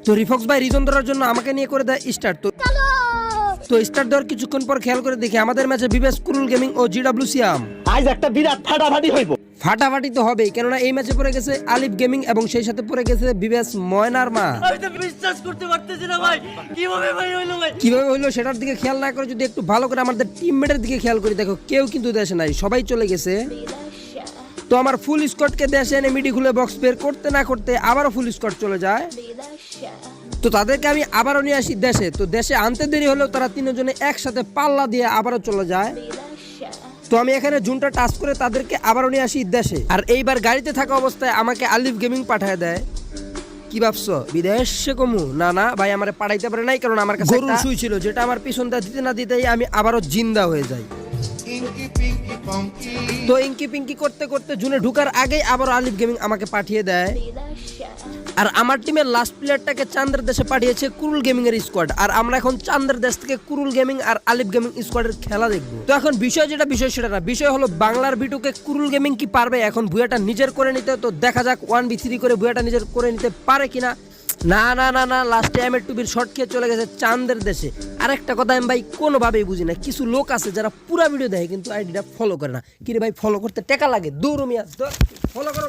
তো রিফক্স ভাই রিজন ধরার জন্য আমাকে নিয়ে করে দেয় স্টার্ট। তো স্টার্ট দেওয়ার কিছুক্ষণ পর খেয়াল করে দেখি আমাদের ম্যাচে বিবেস কুরুল গেমিং ও জিডব্লিউ সিয়াম। আজ একটা বিরাট ফাটাফাটি হইব। ফাটাফাটি তো হবেই, কেননা এই ম্যাচে পড়ে গেছে আলিফ গেমিং এবং সেই সাথে পড়ে গেছে বিবেস ময়নার মা। আমি তো বিশ্বাস করতে পারতেছি না ভাই, কিভাবে ভাই হইলো ভাই? কিভাবে হইলো সেটার দিকে খেয়াল না করে যদি একটু ভালো করে আমাদের টিমমেটের দিকে খেয়াল করি, দেখো কেউ কিন্তু দেশে নাই, সবাই চলে গেছে। তো আমার ফুল স্কোয়াডকে দেশে এনে মিডি খুলে বক্স বের করতে না করতে আবারও ফুল স্কোয়াড চলে যায়। তো তাদেরকে আমি আবারও নিয়ে আসি দেশে। তো দেশে আনতে দেরি হলেও তারা তিনজনে একসাথে পাল্লা দিয়ে আবারও চলে যায়। তো আমি এখানে জুনটা টাচ করে তাদেরকে আবারও নিয়ে আসি দেশে। আর এইবার গাড়িতে থাকা অবস্থায় আমাকে আলিফ গেমিং পাঠায় দেয়। কি ভাবছো বিদেশে কমু? না না ভাই, আমার পাঠাইতে পারে নাই, কারণ আমার কাছে গরুর সুই ছিল, যেটা আমার পিছনটা দিতে না দিতেই আমি আবারও জিন্দা হয়ে যাই। তো ইঙ্কি পিঙ্কি করতে করতে জুনে ঢুকার আগেই আবার আলিফ গেমিং আমাকে পাঠিয়ে দেয়। আর আমার টিমের লাস্ট প্লেয়ারটাকে চান্দের দেশে পাঠিয়েছে কুরুল গেমিং এর স্কোয়াড। আর আমরা এখন চান্দের দেশ থেকে কুরুল গেমিং আর আলিফ গেমিং স্কোয়াডের খেলা দেখবো। তো এখন বিষয় সেটা না, বিষয় হলো বাংলার বিটুকে কুরুল গেমিং কি পারবে এখন ভুয়াটা নিজের করে নিতে? তো দেখা যাক 1v3 করে ভুয়াটা নিজের করে নিতে পারে কিনা। না না না না, লাস্টে এম টু বির শর্ট খেয়ে চলে গেছে চান্দের দেশে। আরেকটা কথা আমি ভাই কোনোভাবেই বুঝি না, কিছু লোক আছে যারা পুরো ভিডিও দেখে কিন্তু আইডিটা ফলো করে না। কি রে ভাই, ফলো করতে টাকা লাগে? দৌড় মিয়া, ফলো করো।